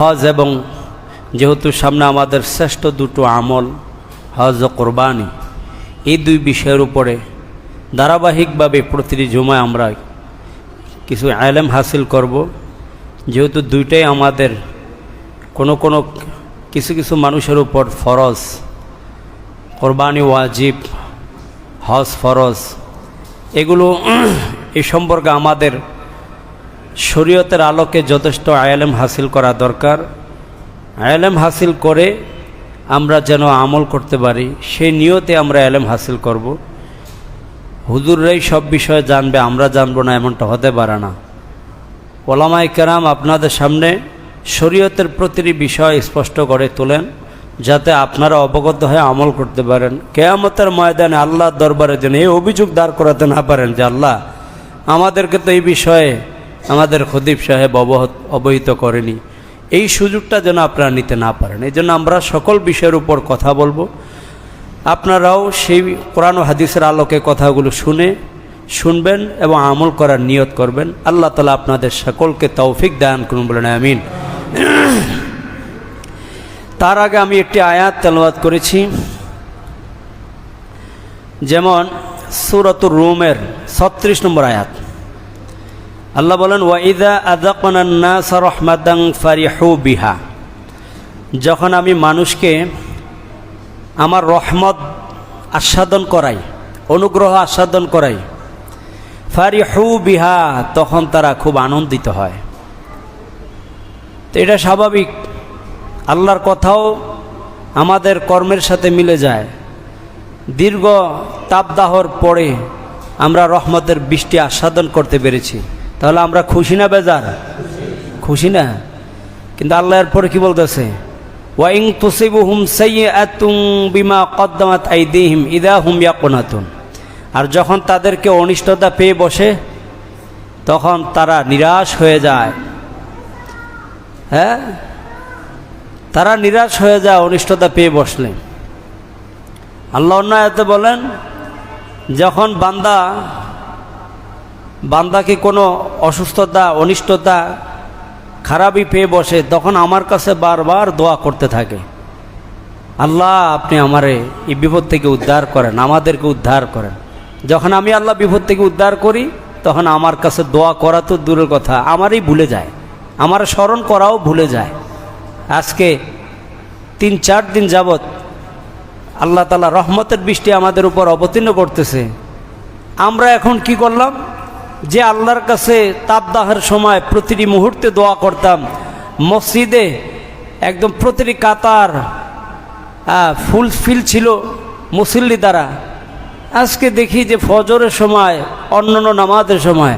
হজ এবং যেহেতু সামনে আমাদের শ্রেষ্ঠ দুটো আমল হজ ও কোরবানি, এই দুই বিষয়ের উপরে ধারাবাহিকভাবে প্রতিটি জুমায় আমরা কিছু ইলম হাসিল করব। যেহেতু দুইটাই আমাদের কোনো কিছু কিছু মানুষের উপর ফরজ, কোরবানি ওয়াজিব, হজ ফরজ, এগুলো এই সম্পর্কে আমাদের শরীয়তের আলোকে যথেষ্ট ইলম হাসিল করা দরকার। ইলম হাসিল করে আমরা যেন আমল করতে পারি সেই নিয়তে আমরা ইলম হাসিল করব। হুজুররাই সব বিষয়ে জানবে, আমরা জানবো না, এমনটা হতে পারে না। ওলামায়ে কেরাম আপনাদের সামনে শরীয়তের প্রতিটি বিষয় স্পষ্ট করে তোলেন, যাতে আপনারা অবগত হয়ে আমল করতে পারেন। কিয়ামতের ময়দানে আল্লাহর দরবারে যেন এই অভিযোগ দাঁড় করাতে না পারেন যে আল্লাহ আমাদেরকে তো এই বিষয়ে আমাদের খতিব সাহেব অবহিত করেনি। এই সুযোগটা যেন আপনারা নিতে না পারেন। এই জন্য আমরা সকল বিষয়ের উপর কথা বলবো। আপনারাও সেই কোরআন ও হাদিসের আলোকে কথাগুলো শুনবেন এবং আমল করার নিয়ত করবেন। আল্লাহ তাআলা আপনাদের সকলকে তৌফিক দান করুন, বলেন আমিন। তার আগে আমি একটি আয়াত তেলাওয়াত করেছি, যেমন সূরাতুর রুমের 36 নম্বর আয়াত। আল্লাহ বলেন, ওয়াইদা আযাকনান নাস রাহমাতান ফারিহু বিহা, যখন আমি মানুষকে আমার রহমত আস্বাদন করাই, অনুগ্রহ আস্বাদন করাই, ফারিহু বিহা, তখন তারা খুব আনন্দিত হয়। তো এটা স্বাভাবিক, আল্লাহর কথাও আমাদের কর্মের সাথে মিলে যায়। দীর্ঘ তাপদাহর পরে আমরা রহমতের বৃষ্টি আস্বাদন করতে পেরেছি, তাহলে আমরা খুশি না বেজার? খুশি না? কিন্তু আল্লাহ এরপরে কি বলতেছে, ওয়াইন তুসিবুহুম সাইয়্যাতুন বিমা কদ্দামাত আইদিহিম ইযা হুম ইয়াকুনাতুন, আর যখন তাদেরকে অনিষ্টতা পেয়ে বসে তখন তারা নিরাশ হয়ে যায়। হ্যাঁ, তারা নিরাশ হয়ে যায় অনিষ্টতা পেয়ে বসলে। আল্লাহ অন্য আয়াতে বলেন, যখন বান্দাকে কোনো অসুস্থতা, অনিষ্টতা, খারাপই পেয়ে বসে, তখন আমার কাছে বারবার দোয়া করতে থাকে, আল্লাহ আপনি আমারে এই বিপদ থেকে উদ্ধার করেন, আমাদেরকে উদ্ধার করেন। যখন আমি আল্লাহ বিপদ থেকে উদ্ধার করি, তখন আমার কাছে দোয়া করা তো দূরের কথা, আমারই ভুলে যায়, আমার স্মরণ করাও ভুলে যায়। আজকে 3-4 দিন যাবৎ আল্লাহ তাআলা রহমতের বৃষ্টি আমাদের উপর অবতীর্ণ করতেছে। আমরা এখন কি করলাম, যে আল্লাহর কাছে তাপদাহের সময় প্রতিটি মুহূর্তে দোয়া করতাম, মসজিদে একদম প্রতিটি কাতার ফুলফিল ছিল মুসল্লি দ্বারা, আজকে দেখি যে ফজরের সময়, অন্যান্য নামাজের সময়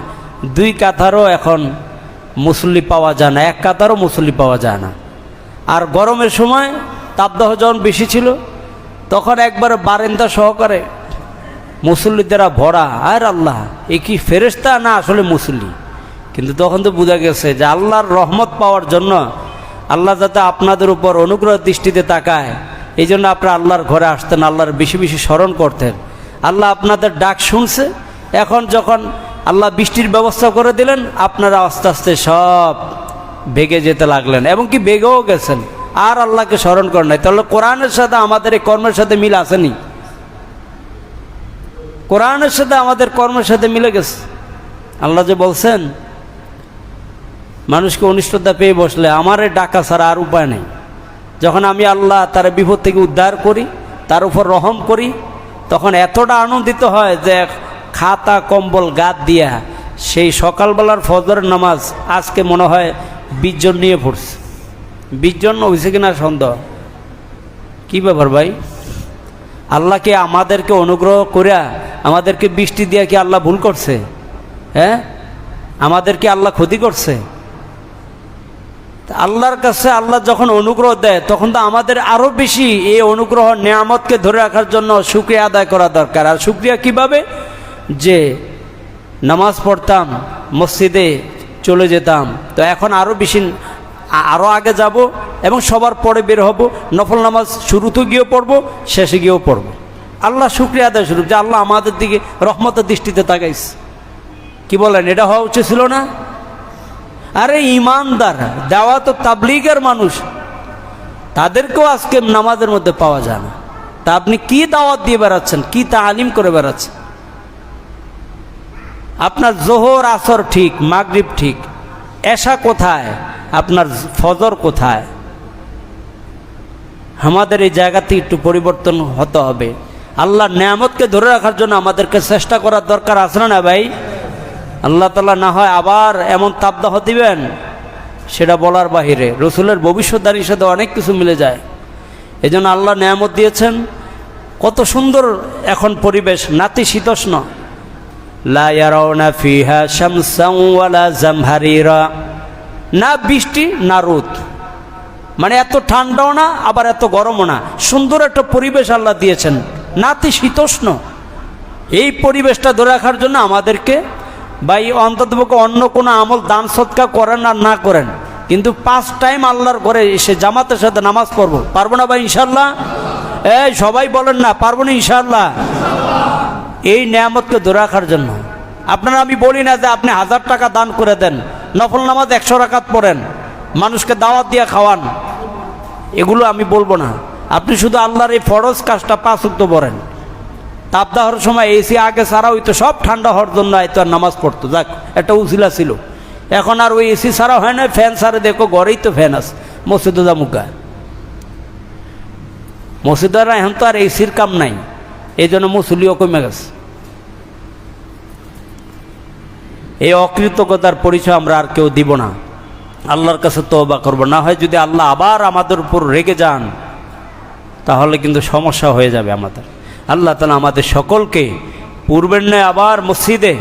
2 কাতারও এখন মুসল্লি পাওয়া যায় না, 1 কাতারও মুসল্লি পাওয়া যায় না। আর গরমের সময় তাপদাহ যখন বেশি ছিল, তখন একবার বারান্দা সহকারে মুসল্লি দ্বারা ভরা। আর আল্লাহ, এ কি ফেরেশতা না আসলে মুসল্লি? কিন্তু তখন তো বোঝা গেছে যে আল্লাহর রহমত পাওয়ার জন্য আল্লাহ যাতে আপনাদের উপর অনুগ্রহ দৃষ্টিতে তাকায়, এই জন্য আপনারা আল্লাহর ঘরে আসতেন, আল্লাহর বেশি বেশি স্মরণ করতেন। আল্লাহ আপনাদের ডাক শুনছে। এখন যখন আল্লাহ বৃষ্টির ব্যবস্থা করে দিলেন, আপনারা আস্তে আস্তে সব ভেগে যেতে লাগলেন, এবং কি ভেগেও গেছেন, আর আল্লাহকে স্মরণ করেন নাই। তাহলে কোরআনের সাথে আমাদের এই কর্মের সাথে মিল আসেনি? কোরআনের সাথে আমাদের কর্মের সাথে মিলে গেছে। আল্লাহ যে বলছেন, মানুষকে অনিষ্টতা পেয়ে বসলে আমারে ডাকা ছাড়া আর উপায় নেই। যখন আমি আল্লাহ তার বিপদ থেকে উদ্ধার করি, তার উপর রহম করি, তখন এতটা আনন্দিত হয় যে খাতা কম্বল গাদ দিয়া সেই সকালবেলার ফজরের নামাজ আজকে মনে হয় 20 জন নিয়ে পড়ছে। 20 জন হয়েছে কিনা সন্দেহ। কি ব্যাপার ভাই? আল্লাহকে আমাদেরকে অনুগ্রহ করিয়া আমাদেরকে বৃষ্টি দিয়া কি আল্লাহ ভুল করছে? হ্যাঁ, আমাদেরকে আল্লাহ ক্ষতি করছে? আল্লাহর কাছে আল্লাহ যখন অনুগ্রহ দেয়, তখন তো আমাদের আরো বেশি এই অনুগ্রহ নিয়ামতকে ধরে রাখার জন্য শুকরিয়া আদায় করা দরকার। আর শুকরিয়া কিভাবে? যে নামাজ পড়তাম, মসজিদে চলে যেতাম, তো এখন আরো বেশি, আরো আগে যাব এবং সবার পরে বের হব, নফল নামাজ শুরুতে গিয়েও পড়বো, শেষে গিয়েও পড়বো। আল্লাহ শুকরিয়া আদায় শুরু, যে আল্লাহ আমাদের দিকে রহমতের দৃষ্টিতে তাকাইছে। কি বলেন, এটা হওয়া উচিত ছিল না? আরে ইমানদার দাওয়াত ও তাবলীগের মানুষ, তাদেরকেও আজকে নামাজের মধ্যে পাওয়া যায় না। তা আপনি কি দাওয়াত দিয়ে বেড়াচ্ছেন, কি তালিম করে বেড়াচ্ছেন? আপনার জোহর আসর ঠিক, মাগরিব ঠিক, এশা কোথায়, আপনার ফজর কোথায়? আমাদের এই জায়গাতে একটু পরিবর্তন হতে হবে। আল্লাহর নেয়ামতকে ধরে রাখার জন্য আমাদেরকে চেষ্টা করার দরকার আছে না ভাই? আল্লাহ তাআলা না হয় আবার এমন তাপদাহ দিবেন, সেটা বলার বাহিরে। রসুলের ভবিষ্যৎবাণীর সাথে অনেক কিছু মিলে যায়। এই জন্য আল্লাহ নেয়ামত দিয়েছেন, কত সুন্দর এখন পরিবেশ, নাতিশীতোষ্ণ। লা ইয়ারাউনা ফিহা শামসান ওয়ালা জামহারিরা, না বৃষ্টি না রোদ, মানে এত ঠান্ডাও না আবার এত গরমও না, সুন্দর একটা পরিবেশ আল্লাহ দিয়েছেন, নাতিশীতোষ্ণ। এই পরিবেশটা ধরে রাখার জন্য আমাদেরকে ভাই অন্ততপক্ষে অন্য কোনো আমল দান সৎকার করেন আর না করেন, কিন্তু 5 টাইম আল্লাহর ঘরে এসে জামাতের সাথে নামাজ পড়বো, পারবো না ভাই ইনশাল্লাহ? এই সবাই বলেন না, পারবো না ইনশাল্লাহ? এই নেয়ামতকে ধরে রাখার জন্য আপনারা, আমি বলি না যে আপনি 1000 টাকা দান করে দেন, নফল নামাজ 100 রাকাত পড়েন, মানুষকে দাওয়াত দিয়ে খাওয়ান, এগুলো আমি বলবো না। আপনি শুধু আল্লাহর এই ফরজ কাজটা 5 ওয়াক্ত পড়েন। তাপদাহর সময় এসি আগে ছাড়া হইতো, সব ঠান্ডা হওয়ার জন্য হয়তো আর নামাজ পড়তো, যাক একটা উসিলা ছিল। এখন আর ওই এসি ছাড়া হয় না, ফ্যান ছাড়ে, দেখো ঘরেই তো ফ্যান আছে, মসজিদে জামুকা মসজিদারা এখন তো আর এসির কাম নাই, এই জন্য মুসলিও কমে গেছে। এই অকৃতজ্ঞতার পরিচয় আমরা আর কেউ দিব না, আল্লাহর কাছে তওবা করব। না হয় যদি আল্লাহ আবার আমাদের উপর রেগে যান, তাহলে কিন্তু সমস্যা হয়ে যাবে আমাদের। আল্লাহ তাআলা আমাদের সকলকে পূর্বের ন্যায় আবার মসজিদে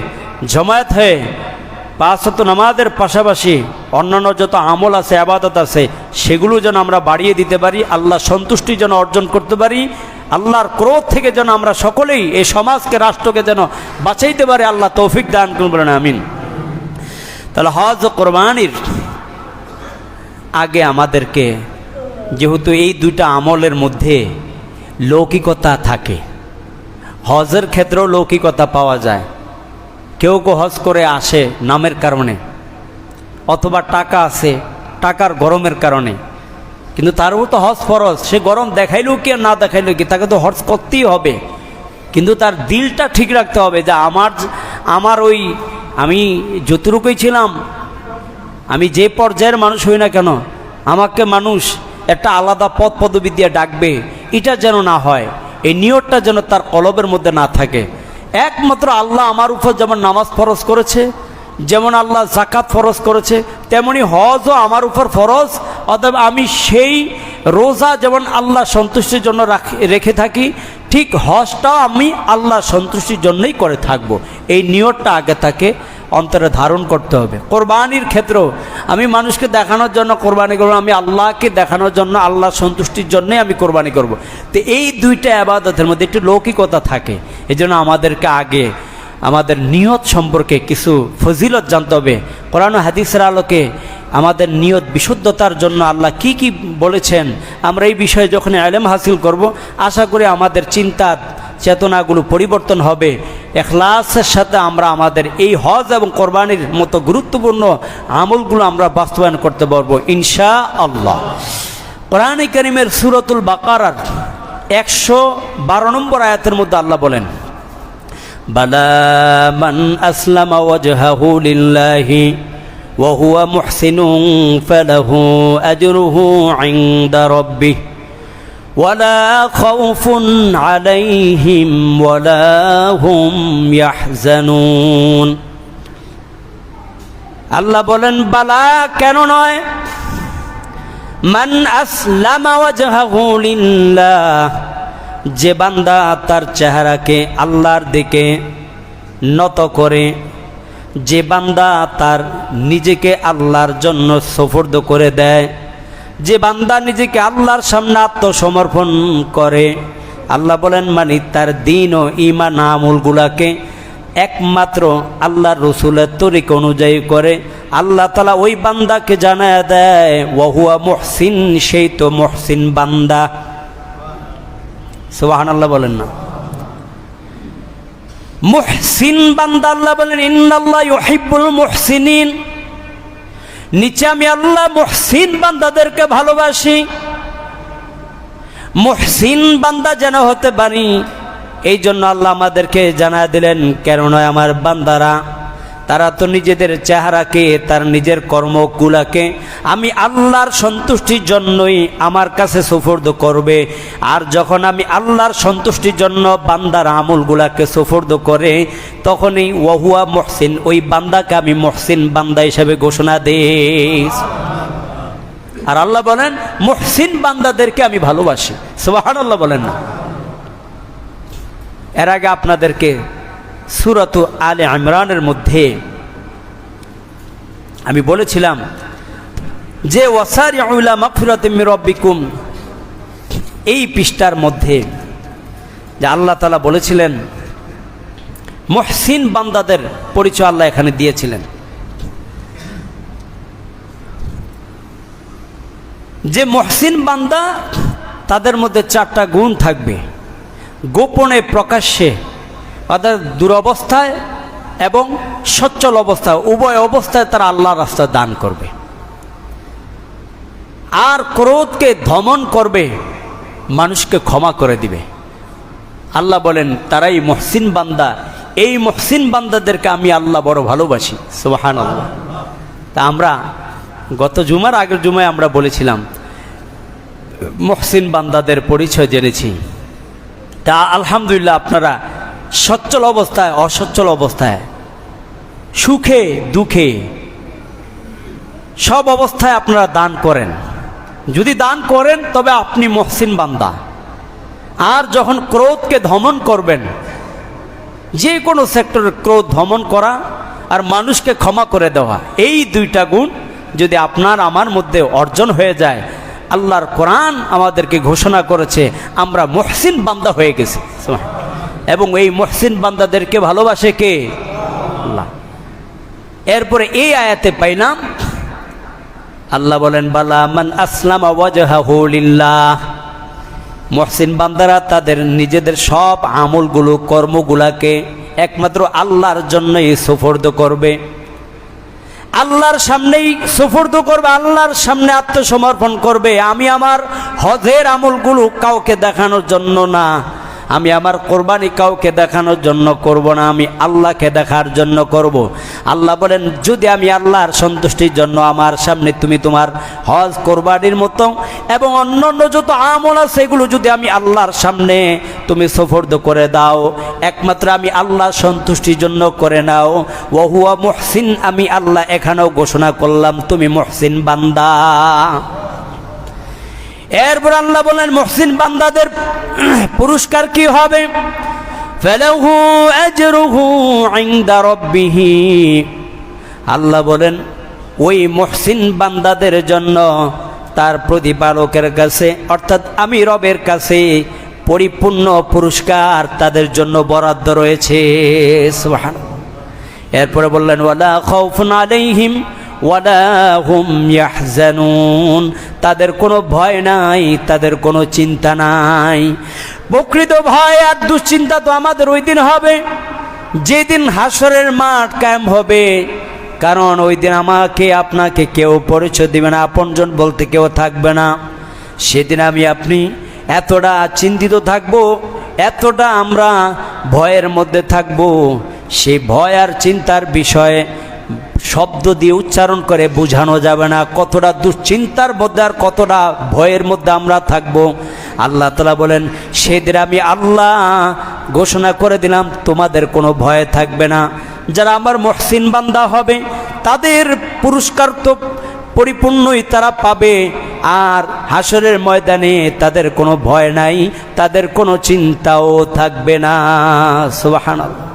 জমায়েত হয়ে 5 ওয়াক্ত নামাজের পাশাপাশি অন্যান্য যত আমল আছে, ইবাদত আছে, সেগুলো যেন আমরা বাড়িয়ে দিতে পারি, আল্লাহ সন্তুষ্টি যেন অর্জন করতে পারি, আল্লাহর ক্রোধ থেকে যেন আমরা সকলেই এই সমাজকে, রাষ্ট্রকে যেন বাঁচাইতে পারি। আল্লাহ তৌফিক দান করবেন, আমিন। তাহলে হজ ও কোরবানির আগে আমাদেরকে, যেহেতু এই 2টা আমলের মধ্যে লৌকিকতা থাকে, হজের ক্ষেত্রেও লৌকিকতা পাওয়া যায়। কেউ কেউ হজ করে আসে নামের কারণে, অথবা টাকা আছে, টাকার গরমের কারণে, কিন্তু তারও তো হজ ফরজ। সে গরম দেখাইলেও কি আর না দেখাইলেও কি, তাকে তো হজ করতেই হবে। কিন্তু তার দিলটা ঠিক রাখতে হবে যে আমার ওই, আমি যতটুকুই ছিলাম, আমি যে পর্যায়ের মানুষ হই না কেন, আমাকে মানুষ একটা আলাদা পদ পদবি দিয়ে ডাকবে, এটা যেন না হয়। এই নিয়তটা যেন তার কলবের মধ্যে না থাকে। একমাত্র আল্লাহ আমার উপর যেমন নামাজ ফরজ করেছে, যেমন আল্লাহ যাকাত ফরজ করেছে, তেমনি হজও আমার উপর ফরজ। অতএব আমি সেই রোজা যেমন আল্লাহ সন্তুষ্টির জন্য রেখে থাকি, ঠিক হজটাও আমি আল্লাহ সন্তুষ্টির জন্যই করে থাকব। এই নিয়তটা আগে তাকে অন্তরে ধারণ করতে হবে। কোরবানির ক্ষেত্রেও আমি মানুষকে দেখানোর জন্য কোরবানি করব, আমি আল্লাহকে দেখানোর জন্য, আল্লাহ সন্তুষ্টির জন্যই আমি কোরবানি করব। তো এই 2টা ইবাদতের মধ্যে একটু লৌকিকতা থাকে। এই জন্য আমাদেরকে আগে আমাদের নিয়ত সম্পর্কে কিছু ফজিলত জানতে হবে। কোরআন ও হাদিসের আলোকে আমাদের নিয়ত বিশুদ্ধতার জন্য আল্লাহ কি কি বলেছেন, আমরা এই বিষয়ে যখন ইলম হাসিল করব, আশা করি আমাদের চিন্তা চেতনাগুলো পরিবর্তন হবে। ইখলাসের সাথে আমরা আমাদের এই হজ এবং কোরবানির মতো গুরুত্বপূর্ণ আমলগুলো আমরা বাস্তবায়ন করতে পারবো ইনশাআল্লাহ। কোরআনে কারীমের সূরাতুল বাকারার 112 নম্বর আয়াতের মধ্যে আল্লাহ বলেন, বালা মান আসলামা ওয়াজহাহু লিল্লাহি ওয়া হুয়া মুহসিনুন ফালাহু আজরুহু ইনদা রাব্বিহ ওয়ালা খাউফুন আলাইহিম ওয়ালা হুম ইয়াহজানুন। আল্লাহ বলেন, বালা, কেন নয়, মান আসলামা ওয়াজহাহু লিল্লাহ, যে বান্দা তার চেহারাকে আল্লাহর দিকে নত করে, যে বান্দা তার নিজেকে আল্লাহর জন্য সুপর্দ করে দেয়, যে বান্দা নিজেকে আল্লাহর সামনে আত্মসমর্পণ করে, আল্লাহ বলেন মানে তার দ্বীন ও ঈমান আমলগুলাকে একমাত্র আল্লাহর রাসূলের তরিকা অনুযায়ী করে, আল্লাহ তাআলা ওই বান্দাকে জানায় দেয় ওয়া হুয়া মুহসিন, সেই তো মুহসিন বান্দা। সুবহানাল্লাহ বলেন না, মুহসিন বান্দা। আল্লাহ বলেন ইন্নাল্লাহ ইউহিব্বুল মুহসিনিন, নিচে আমি আল্লাহ মুহসিন বান্দাদেরকে ভালোবাসি। মুহসিন বান্দা যেন হতে পারি, এই জন্য আল্লাহ আমাদেরকে জানা দিলেন, কেননা আমার বান্দারা তারা তো নিজেদের চেহারাকে, তার নিজের কর্মগুলাকে আমি আল্লাহর সন্তুষ্টির জন্যই আমার কাছে সুফর্দ করবে। আর যখন আমি আল্লাহর সন্তুষ্টির জন্য বান্দার আমলগুলাকে সুফর্দ করে, তখনই ওয়াহুয়া মুহসিন, ওই বান্দাকে আমি মুহসিন বান্দা হিসেবে ঘোষণা দেই। আর আল্লাহ বলেন মুহসিন বান্দাদেরকে আমি ভালোবাসি। সুবহানাল্লাহ বলেন না? এর আগে আপনাদেরকে সূরাত আলে ইমরানের মধ্যে আমি বলেছিলাম যে ওয়াসারিউ ইলা মাগফিরাতিম মির রাব্বিকুম, এই পৃষ্ঠার মধ্যে যে আল্লাহ তাআলা বলেছিলেন মুহসিন বান্দাদের পরিচয় আল্লাহ এখানে দিয়েছিলেন, যে মুহসিন বান্দা তাদের মধ্যে 4টা গুণ থাকবে, গোপনে প্রকাশ্যে, অর্থাৎ দুরবস্থায় এবং সচ্ছল অবস্থায়, উভয় অবস্থায় তারা আল্লাহর রাস্তায় দান করবে। আর ক্রোধকে দমন করবে, মানুষকে ক্ষমা করে দিবে। আল্লাহ বলেন তারাই মুহসিন বান্দা। এই মুহসিন বান্দাদেরকে আমি আল্লাহ বড় ভালোবাসি। সুবহানাল্লাহ। তা আমরা গত জুমার আগের জুমায় আমরা বলেছিলাম মুহসিন বান্দাদের পরিচয় জেনেছি। তা আলহামদুলিল্লাহ আপনারা সচ্ছল অবস্থায়, অসচ্ছল অবস্থায়, সুখে দুঃখে, সব অবস্থায় আপনারা দান করেন। যদি দান করেন তবে আপনি মুহসিন বান্দা। আর যখন ক্রোধকে দমন করবেন, যে কোনো সেক্টরে ক্রোধ দমন করা আর মানুষকে ক্ষমা করে দেওয়া, এই 2টা গুণ যদি আপনার আমার মধ্যে অর্জন হয়ে যায়, আল্লাহর কোরআন আমাদেরকে ঘোষণা করেছে আমরা মুহসিন বান্দা হয়ে গেছি। এবং এই মুহসিন বান্দাদেরকে ভালোবাসে কে? আল্লাহ। এরপরে এই আয়াতে পাইলাম আল্লাহ বলেন বালা মান আসলামা ওয়াজহাহু লিল্লাহ, মুহসিন বান্দারা তাদের নিজেদের সব আমলগুলো, কর্মগুলাকে একমাত্র আল্লাহর জন্যই সুফর্দ করবে, আল্লাহর সামনেই সুফর্দ করবে, আল্লাহর সামনে আত্মসমর্পণ করবে। আমি আমার হজের আমলগুলো কাউকে দেখানোর জন্য না, আমি আমার কোরবানি কাউকে দেখানোর জন্য করব না, আমি আল্লাহকে দেখার জন্য করব। আল্লাহ বলেন যদি আমি আল্লাহর সন্তুষ্টির জন্য আমার সামনে তুমি তোমার হজ, কোরবানির মতো এবং অন্যান্য যত আমল আছে সেগুলো যদি আমি আল্লাহর সামনে তুমি সুফর্দ করে দাও, একমাত্র আমি আল্লাহর সন্তুষ্টির জন্য করে নাও, ওয়াহুয়া মুহসিন, আমি আল্লাহ এখানেও ঘোষণা করলাম তুমি মুহসিন বান্দা। এরপর আল্লাহ বলেন মুহসিন বান্দাদের পুরস্কার কি হবে? ফালাহু আজরুহু ইনদা রাব্বিহি, আল্লাহ বলেন ওই মুহসিন বান্দাদের জন্য তার প্রতিপালকের কাছে, অর্থাৎ আমি রবের কাছে পরিপূর্ণ পুরস্কার তাদের জন্য বরাদ্দ রয়েছে। সুবহানাল্লাহ। এরপরে বললেন ওয়ালা খাউফুন আলাইহিম ওয়ালা হুম ইয়াহজানুন, তাদের কোনো ভয় নাই, তাদের কোনো চিন্তা নাই। প্রকৃত ভয় আর দুশ্চিন্তা তো আমাদের ওই দিন হবে যেদিন হাসরের মাঠ কায়েম হবে, কারণ ওই দিন আমাকে আপনাকে কেউ পরিচয় দিবে না, আপনজন বলতে কেউ থাকবে না। সেদিন আমি আপনি এতটা চিন্তিত থাকব, এতটা আমরা ভয়ের মধ্যে থাকব, সেই ভয় আর চিন্তার বিষয়ে শব্দ দিয়ে উচ্চারণ করে বোঝানো যাবে না কতটা দুশ্চিন্তার মধ্যে আর কতটা ভয়ের মধ্যে আমরা থাকব। আল্লাহ তাআলা বলেন সেদিন আমি আল্লাহ ঘোষণা করে দিলাম তোমাদের কোনো ভয় থাকবে না। যারা আমার মুহসিন বান্দা হবে তাদের পুরস্কার তো পরিপূর্ণই তারা পাবে, আর হাসরের ময়দানে তাদের কোনো ভয় নাই, তাদের কোনো চিন্তাও থাকবে না। সুবহানাল্লাহ।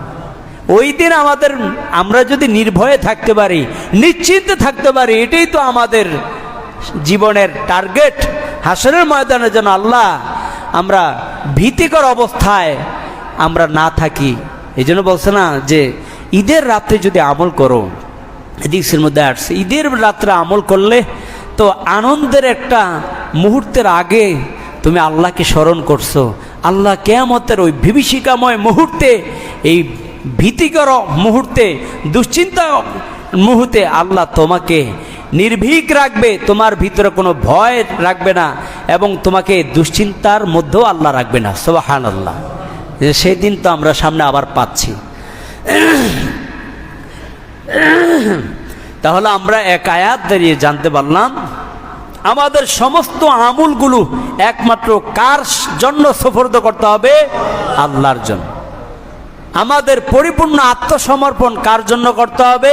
ওই দিন আমরা যদি নির্ভয়ে থাকতে পারি, নিশ্চিন্তে থাকতে পারি, এটাই তো আমাদের জীবনের টার্গেট। হাসরের ময়দানে যেন আল্লাহ আমরা ভীতিকর অবস্থায় আমরা না থাকি। এই জন্য বলছে না যে ঈদের রাত্রে যদি আমল করো, হাদিসের মধ্যে আসছে ঈদের রাত্রে আমল করলে তো আনন্দের একটা মুহূর্তের আগে তুমি আল্লাহকে স্মরণ করছো, আল্লাহ কিয়ামতের ওই বিভীষিকাময় মুহূর্তে, এই ভীতিকর মুহূর্তে, দুশ্চিন্তা মুহূর্তে আল্লাহ তোমাকে নির্ভীক রাখবে, তোমার ভিতরে কোনো ভয় রাখবে না, এবং তোমাকে দুশ্চিন্তার মধ্যেও আল্লাহ রাখবে না। সুবহানাল্লাহ। সেই দিন তো আমরা সামনে আবার পাচ্ছি। তাহলে আমরা এক আয়াত দাঁড়িয়ে জানতে পারলাম আমাদের সমস্ত আমলগুলো একমাত্র কার জন্য সুপর্দ করতে হবে? আল্লাহর জন্য। আমাদের পরিপূর্ণ আত্মসমর্পণ কার জন্য করতে হবে?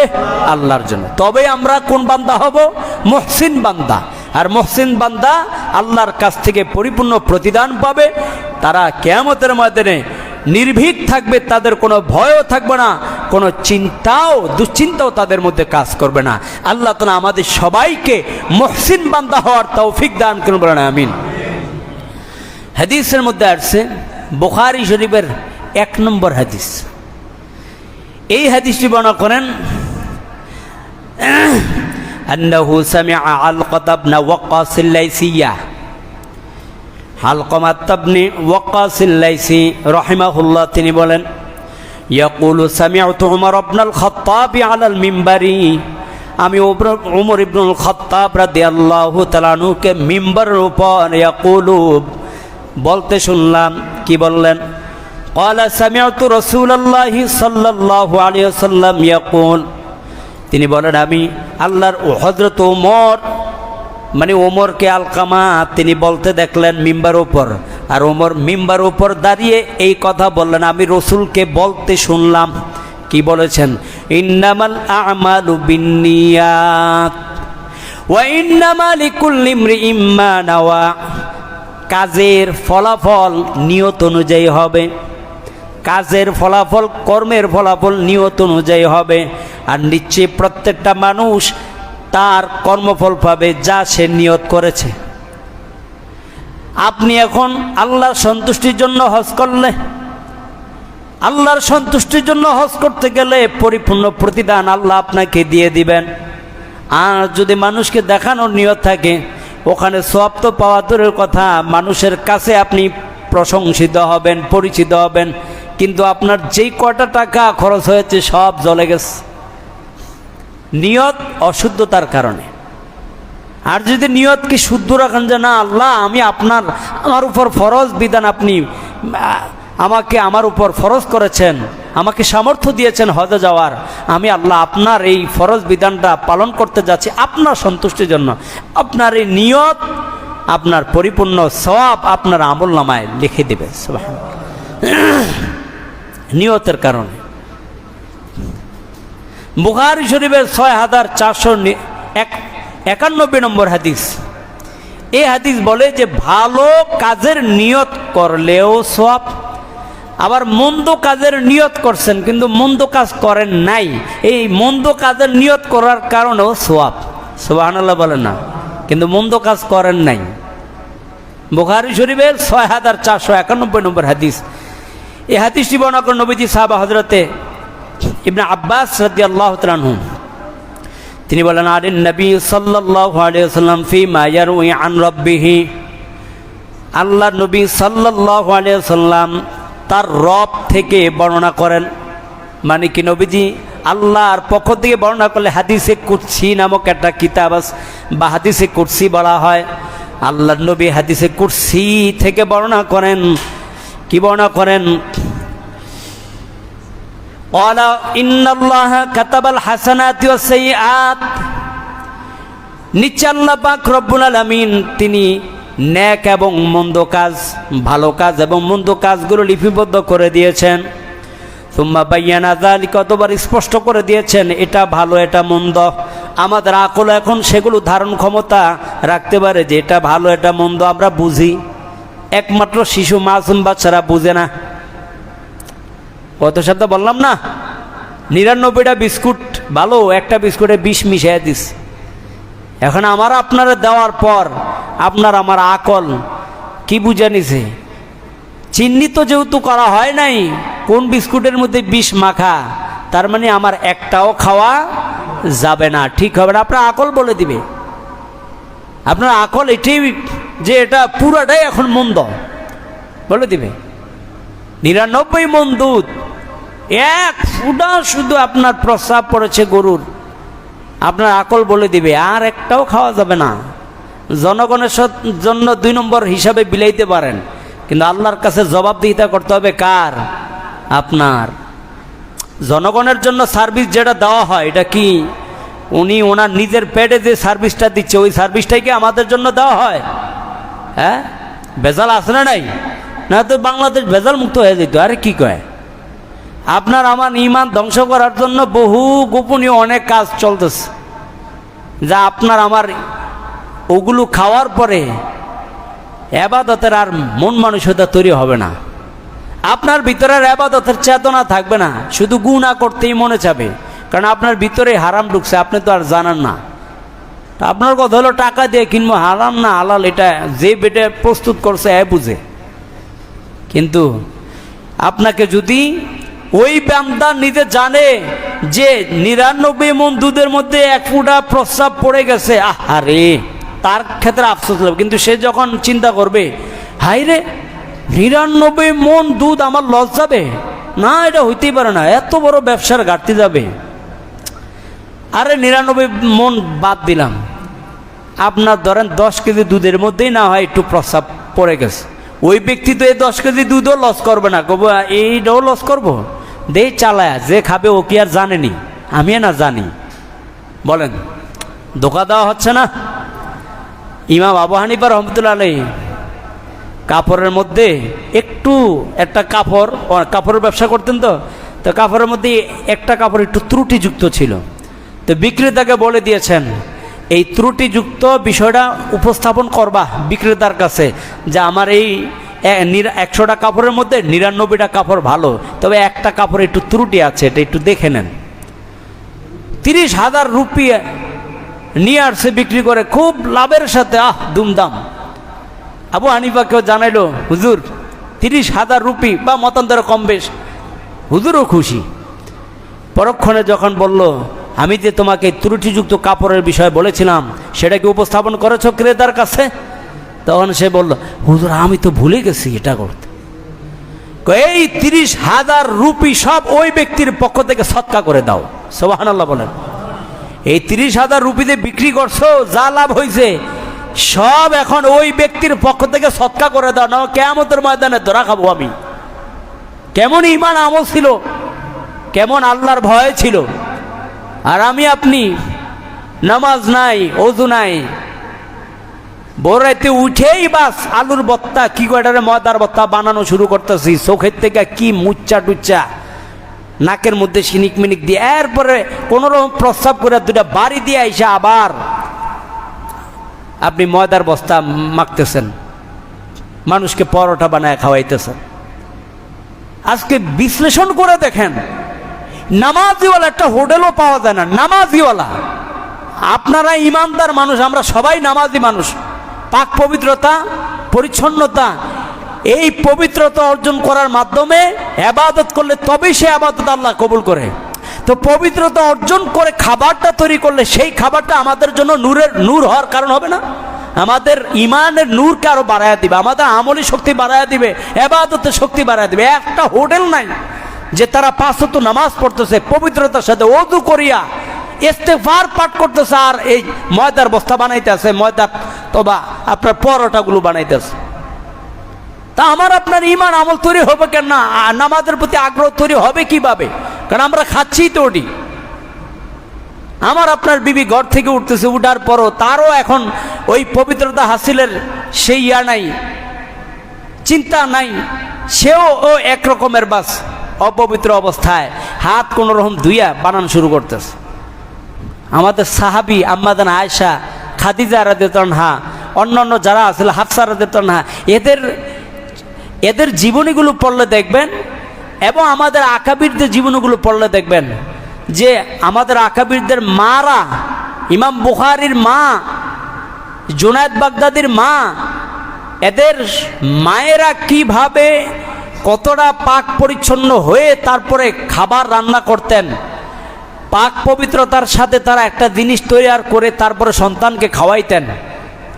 আল্লাহর জন্য। তবে আমরা কোন বান্দা হব? মুহসিন বান্দা। আর মুহসিন বান্দা আল্লাহর কাছ থেকে পরিপূর্ণ প্রতিদান পাবে। তারা কিয়ামতের ময়দানে নির্ভীক থাকবে, তাদের কোনো ভয়ও থাকবে না, কোনো দুশ্চিন্তাও তাদের মধ্যে কাজ করবে না। আল্লাহ তাআলা আমাদের সবাইকে মুহসিন বান্দা হওয়ার তৌফিক দান করুন, বলেন আমিন। হাদিসের মধ্যে আসছে, বুখারী শরীফের 1 নম্বর হাদিস। এই হাদিসটি বর্ণনা করেন আন্নাহু সামিআ আলকাতা ইবনে ওয়াক্কাস আল-লাইসিয়্যা, আলকামা ইবনে ওয়াক্কাস আল-লাইসি রাহিমাহুল্লাহ তিনি বলেন, ইয়াকুলু সামিআতু উমর ইবনুল খাত্তাব আলাল মিম্বারি, আমি উমর ইবনুল খাত্তাব রাদিয়াল্লাহু তাআলা আনহুকে মিম্বারের উপর ইয়াকুলু বলতে শুনলাম। কি বললেন? ক্বালা সামিআতু রাসূলুল্লাহি সাল্লাল্লাহু আলাইহি ওয়াসাল্লাম ইয়াকুল, তিনি বলেন আমি আল্লাহর হযরত ওমর, মানে ওমরকে আলকামা তিনি বলতে দেখলেন মিম্বার উপর, আর ওমর মিম্বার উপর দাঁড়িয়ে এই কথা বললেন, আমি রসুলকে বলতে শুনলাম। কি বলেছেন? ইন্নামাল আমালু বিন্নিয়াত ওয়া ইন্নামা লিকুল্লি ইমরিইম মা নাওয়া, কাজের ফলাফল নিয়ত অনুযায়ী হবে। কাজের ফলাফল, কর্মের ফলাফল নিয়ত অনুযায়ী হবে। আর নিশ্চয়ই প্রত্যেকটা মানুষ তার কর্মফল পাবে যা সে নিয়ত করেছে। আপনি এখন আল্লাহর সন্তুষ্টির জন্য হজ করলে, আল্লাহর সন্তুষ্টির জন্য হজ করতে গেলে পরিপূর্ণ প্রতিদান আল্লাহ আপনাকে দিয়ে দিবেন। আর যদি মানুষকে দেখানোর নিয়ত থাকে, ওখানে সওয়াব তো পাওয়া দূরের কথা, মানুষের কাছে আপনি প্রশংসিত হবেন, পরিচিত হবেন, কিন্তু আপনার যেই কটা টাকা খরচ হয়েছে সব জ্বলে গেছে নিয়ত অশুদ্ধতার কারণে। আর যদি নিয়তকে শুদ্ধ রাখেন যে না আল্লাহ আমি আমার উপর ফরজ বিধান, আপনি আমার উপর ফরজ করেছেন, আমাকে সামর্থ্য দিয়েছেন হজে যাওয়ার, আমি আল্লাহ আপনার এই ফরজ বিধানটা পালন করতে যাচ্ছি আপনার সন্তুষ্টির জন্য, আপনার এই নিয়ত আপনার পরিপূর্ণ সওয়াব আপনার আমলনামায় লিখে দেবে। সুবহানাল্লাহ। নিয়তের কারণে। বুখারী শরীফের 6491 নম্বর হাদিস। এই হাদিস বলে যে ভালো কাজের নিয়ত করলেও সওয়াব, আবার মন্দ কাজের নিয়ত করছেন কিন্তু মন্দ কাজ করেন নাই, এই মন্দ কাজের নিয়ত করার কারণেও সওয়াব। সুবহানাল্লাহ বলেন না, কিন্তু মন্দ কাজ করেন নাই। বুখারী শরীফের 6491 নম্বর হাদিস। এই হাদিসটি বর্ণনা করেন নবীজি সাহাবা হযরতে ইবনে আব্বাস রাদিয়াল্লাহু তাআলা আনহু। তিনি বলেন আন নবী সাল্লাল্লাহু আলাইহি ওয়াসাল্লাম ফিমা ইয়ারউই আন রাব্বিহি, আল্লাহ নবী সাল্লাল্লাহু আলাইহি ওয়াসাল্লাম তার রব থেকে বর্ণনা করেন। মানে কি নবীজি আল্লাহর পক্ষ থেকে বর্ণনা করলে হাদিসে কুদসি নামক একটা কিতাব বা হাদিসে কুদসি বলা হয়। আল্লাহ নবী হাদিসে কুদসি থেকে বর্ণনা করেন। কি বর্ণনা করেন? ক্বালা ইন্নাল্লাহা কাতাবাল হাসানাতি ওয়াস সাইয়্যাত, নিশ্চয় আল্লাহ পাক রব্বুল আলামিন তিনি নেক এবং মন্দ কাজ, ভালো কাজ এবং মন্দ কাজগুলো লিপিবদ্ধ করে দিয়েছেন। সুম্মা বায়্যানা যালিকা, কতবার স্পষ্ট করে দিয়েছেন এটা ভালো এটা মন্দ। আমাদের আকল এখন সেগুলো ধারণ ক্ষমতা রাখতে পারে যে এটা ভালো এটা মন্দ আমরা বুঝি, একমাত্র শিশু মাসুম বাচ্চারা বুঝে না। কত শব্দ বললাম না, 99টা বিস্কুট ভালো, একটা বিস্কুটে বিষ মিশিয়ে দিস। এখন আমার আপনারা দেওয়ার পর আপনার আমার আকল কি বুঝে নিছে? চিহ্নিত যেহেতু করা হয় নাই কোন বিস্কুটের মধ্যে বিষ মাখা, তার মানে আমার একটাও খাওয়া যাবে না, ঠিক হবে না, আপনার আকল বলে দিবে। আপনার আকল এটাই যে এটা পুরাটাই এখন মন্দ বলে দিবে। 99 মন দুধ, 1 ফুটা শুধু আপনার প্রস্রাব পড়েছে গরুর, আপনার আকল বলে দিবে আর একটাও খাওয়া যাবে না। জনগণের জন্য 2 নম্বর হিসাবে বিলাইতে পারেন, কিন্তু আল্লাহর কাছে জবাবদিহিতা করতে হবে কার? আপনার। জনগণের জন্য সার্ভিস যেটা দেওয়া হয় এটা কি উনি ওনার নিজের পেটে যে সার্ভিসটা দিচ্ছে ওই সার্ভিসটাই কি আমাদের জন্য দেওয়া হয়? হ্যাঁ, ভেজাল আছে না নাই? না তো বাংলাদেশ ভেজাল মুক্ত হয়ে যেত। আরে কি কয়, আপনার আমার ঈমান ধ্বংস করার জন্য বহু গোপনীয় অনেক কাজ চলতেছে, যা আপনার আমার ওগুলো খাওয়ার পরে ইবাদতের আর মন মানসিকতা তৈরি হবে না। আপনার ভিতরের ইবাদতের চেতনা থাকবে না, শুধু গুনাহ করতেই মনে চাবে, কারণ আপনার ভিতরে হারাম ঢুকছে, আপনি তো আর জানেন না। আপনার কথা হলো টাকা দিয়ে কিনবো, হারাম না হালাল এটা যে বেটে প্রস্তুত করছে এ বুঝে। কিন্তু আপনাকে যদি ওই বান্দা নিজে জানে যে 99 মণ দুধের মধ্যে 1 ফুটা প্রস্রাব পড়ে গেছে, আরে তার ক্ষেত্রে আফসোস হবে। কিন্তু সে যখন চিন্তা করবে হাই রে 99 মণ দুধ আমার লস যাবে না, এটা হইতেই পারে না, এত বড় ব্যবসার ঘাটতি যাবে, আরে 99 মণ বাদ দিলাম, আপনার ধরেন 10 কেজি দুধের মধ্যেই না হয় একটু প্রস্রাব পড়ে গেছে, ওই ব্যক্তি তো এই 10 কেজি দুধও লস করবে না, কব এইটাও লস করবো, দে চালায়া, যে খাবে ও কি আর জানেনি, আমি না জানি। বলেন ধোকা দেওয়া হচ্ছে না? ইমাম আবু হানিফা রহমতুল্লাহ আলাইহি কাপড়ের মধ্যে একটু একটা কাপড়ের ব্যবসা করতেন, তো কাপড়ের মধ্যে একটা কাপড় একটু ত্রুটিযুক্ত ছিল, তো বিক্রেতাকে বলে দিয়েছেন এই ত্রুটিযুক্ত বিষয়টা উপস্থাপন করবা বিক্রেতার কাছে, যে আমার এই 100টা কাপড়ের মধ্যে 99টা কাপড় ভালো, তবে একটা কাপড় একটু ত্রুটি আছে, এটা একটু দেখে নেন। 30,000 রুপিয়া নিয়ে আসছে বিক্রি করে খুব লাভের সাথে, দুমদাম। আবু হানিফাকেও জানাইলো হুজুর 30,000 রুপি বা মতান্তরে কম বেশ, হুজুরও খুশি। পরক্ষণে যখন বলল আমি যে তোমাকে ত্রুটিযুক্ত কাপড়ের বিষয়ে বলেছিলাম সেটাকে উপস্থাপন করেছো ক্রেতার কাছে, তখন সে বলল হুজুর আমি তো ভুলে গেছি এটা করতে। এই 30,000 রুপি সব ওই ব্যক্তির পক্ষ থেকে সৎকা করে দাও, সুবহানাল্লাহ বলেন। এই 30,000 রুপিতে বিক্রি করছো, যা লাভ হয়েছে সব এখন ওই ব্যক্তির পক্ষ থেকে সৎকা করে দাও, না কিয়ামতের ময়দানে ধরা খাবো আমি। কেমন ঈমান আমল ছিল, কেমন আল্লাহর ভয় ছিল, আর আমি আপনি নামাজ নাই, ওযু নাই, ভোররাতে উঠেই বাস আলুর বত্তা কি কয়টারে ময়দার বত্তা বানানো শুরু করতেছি, চোখের থেকে কি মুচ্চা টুচ্চা, নাকের মধ্যে সিনিক মিনিক দিয়ে, এরপরে কোনোরকম প্রস্রাব করে 2টা বাড়ি দিয়ে আইসা আবার আপনি ময়দার বস্তা মাখতেছেন, মানুষকে পরোটা বানায় খাওয়াইতেছেন। আজকে বিশ্লেষণ করে দেখেন, নামাজিওয়ালা একটা হোটেলও পাওয়া যায় না, নামাজিওয়ালা। আপনারা ইমানদার মানুষ, আমরা সবাই নামাজি মানুষ, পাক পবিত্রতা পরিচ্ছন্নতা, এই পবিত্রতা অর্জন করার মাধ্যমে ইবাদত করলে তবেই সে ইবাদত আল্লাহ কবুল করে। তো পবিত্রতা অর্জন করে খাবারটা তৈরি করলে সেই খাবারটা আমাদের জন্য নূর হওয়ার কারণ হবে না? আমাদের ইমানের নূরকে আরো বাড়াইয়া দিবে, আমাদের আমলি শক্তি বাড়াইয়া দিবে, ইবাদতের শক্তি বাড়াইয়া দিবে। একটা হোটেল নাই যে তারা 5 ওয়াক্ত নামাজ পড়তেছে, পবিত্রতার সাথে ওযু করিয়া ইস্তেগফার পাঠ করতেছে, আর এই ময়দার বস্তা বানাইতেছে, ময়দার তবা আপনার পরোটাগুলো বানাইতেছে। তা আমার আপনার ঈমান আমল তৈরি হবে কেন না? নামাজের প্রতি আগ্রহ তৈরি হবে কিভাবে? কারণ আমরা খাচ্ছি তো ওটি। আমার আপনার বিবি ঘর থেকে উঠতেছে, উঠার পরও তারও এখন ওই পবিত্রতা হাসিলের সেই নাই, চিন্তা নাই, সেও ও একরকমের বাস অপবিত্র অবস্থায় হাত কোনো রকম ধুইয়া বানানো শুরু করতেছে। আমাদের সাহাবী আম্মাদান আয়েশা, খাদিজা রাদিয়াল্লাহু আনহা, অন্যান্য যারা আছিল হাফসা রাদিয়াল্লাহু আনহা, এদের জীবনীগুলো পড়লে দেখবেন, এবং আমাদের আকাবিরদের জীবনীগুলো পড়লে দেখবেন যে আমাদের আকাবিরদের মারা, ইমাম বুখারীর মা, জুনায়েদ বাগদাদির মা, এদের মায়েরা কিভাবে কতটা পাক পরিচ্ছন্ন হয়ে তারপরে খাবার রান্না করতেন, পাক পবিত্রতার সাথে তারা একটা জিনিস তৈরি করে তারপরে সন্তানকে খাওয়াইতেন।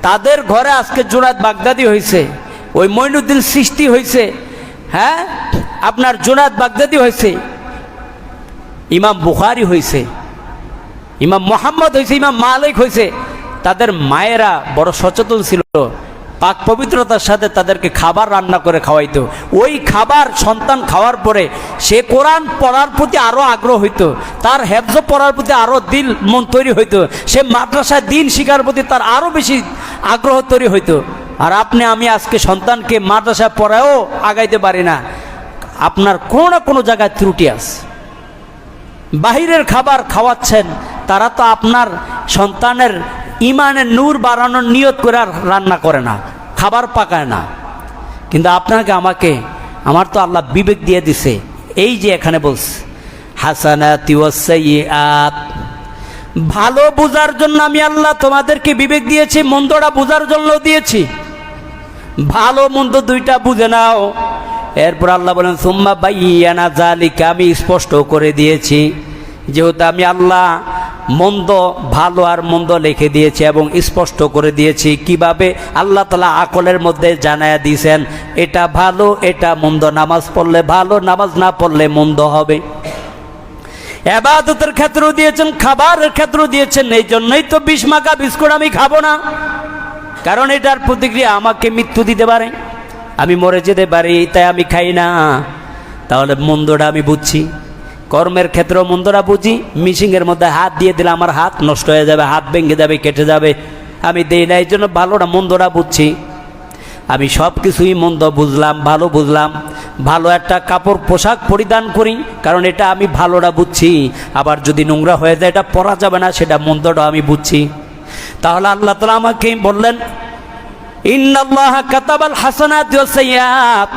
তাদের ঘরে আজকে জুনায়েদ বাগদাদি হয়েছে, ওই মঈনুদ্দিন চিশতি হয়েছে, হ্যাঁ আপনার জুনায়েদ বাগদাদি হয়েছে, ইমাম বুখারী হয়েছে। ইমাম মোহাম্মদ হয়েছে, ইমাম মালিক হয়েছে, তাদের মায়েরা বড় সচেতন ছিল, পাক পবিত্রতার সাথে তাদেরকে খাবার রান্না করে খাওয়াইতো। ওই খাবার সন্তান খাওয়ার পরে সে কোরআন পড়ার প্রতি আরও আগ্রহ হইতো, তার হেফজ পড়ার প্রতি আরও দিল মন তৈরি হইতো, সে মাদ্রাসায় দিন শিখার প্রতি তার আরও বেশি আগ্রহ তৈরি হইতো। আর আপনি আমি আজকে সন্তানকে মাদ্রাসায় পড়ায়ও আগাইতে পারি না, আপনার কোনো না কোনো জায়গায় ত্রুটি আছে। বাহিরের খাবার খাওয়াচ্ছেন, তারা তো আপনার সন্তানের ইমানের নূর বাড়ানোর নিয়ত করে আর রান্না করে না, খাবার পাকায় না। কিন্তু আপনাকে আমাকে, আমার তো আল্লাহ বিবেক দিয়ে দিছে। এই যে এখানে বলছে হাসানাতি ওয়াস সাইয়্যাত, ভালো বোঝার জন্য আমি আল্লাহ তোমাদেরকে বিবেক দিয়েছি, মন্দটা বোঝার জন্য দিয়েছি। ভালো মন্দ দুইটা বুঝে নাও। এরপর আল্লাহ বলেন সুম্মা বায়্যানা যালিকা, আমি স্পষ্ট করে দিয়েছি। যেহেতু আমি আল্লাহ মন্দ, ভালো আর মন্দ লিখে দিয়েছি এবং স্পষ্ট করে দিয়েছি। কিভাবে? আল্লাহ তাআলা আকলের মধ্যে জানায়া দিয়েছেন এটা ভালো, এটা মন্দ। নামাজ পড়লে ভালো, নামাজ না পড়লে মন্দ হবে। ইবাদতের ক্ষেত্রেও দিয়েছেন, খাবারের ক্ষেত্রেও দিয়েছেন। এই জন্যই তো 20 মাকা বিস্কুট আমি খাবো না, কারণ এটার প্রতিক্রিয়া আমাকে মৃত্যু দিতে পারে, আমি মরে যেতে পারি, তাই আমি খাই না। তাহলে মন্দটা আমি বুঝছি। কর্মের ক্ষেত্রেও মন্দটা বুঝি। মিশিংয়ের মধ্যে হাত দিয়ে দিলে আমার হাত নষ্ট হয়ে যাবে, হাত ভেঙে যাবে, কেটে যাবে, আমি দেই না। এই জন্য ভালোটা মন্দটা বুঝছি। আমি সব কিছুই মন্দ বুঝলাম, ভালো বুঝলাম। ভালো একটা কাপড় পোশাক পরিধান করি, কারণ এটা আমি ভালোটা বুঝছি। আবার যদি নোংরা হয়ে যায় এটা পরা যাবে না, সেটা মন্দটা আমি বুঝছি। তাহলে আল্লাহ তাআলা আমাকে বললেন ইন্নাল্লাহা কাতাবাল হাসানাতি ওয়াস সাইয়্যাত,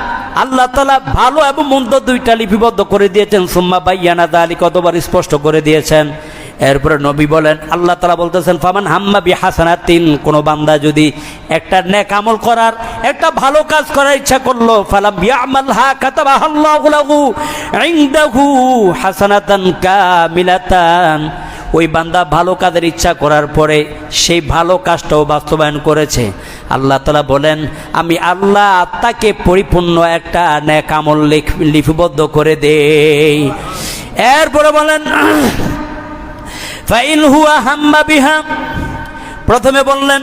আল্লাহ তাআলা ভালো এবং মন্দ দুইটা লিপিবদ্ধ করে দিয়েছেন। সুম্মা বায়্যানা যালিকা, কতবার স্পষ্ট করে দিয়েছেন। এরপরে নবী বলেন, আল্লাহ তাআলা বলতেছেন ফামান হাম্মা বিহাসানাতিন, কোনো বান্দা যদি একটা নেক আমল করার, একটা ভালো কাজ করার ইচ্ছা করলো, ফালাম ইয়ামালহা কাতাবাহাল্লাহু লাহু ইনদাহু হাসানাতান কামিলাতান, ওই বান্দা ভালো কাজের ইচ্ছা করার পরে সেই ভালো কাজটাও বাস্তবায়ন করেছে, আল্লাহ তাআলা বলেন আমি আল্লাহ তাকে পরিপূর্ণ একটা নেক আমল লিপিবদ্ধ করে দেই। এরপরে বলেন ফাইন হুয়া হাম্মা বিহা, প্রথমে বললেন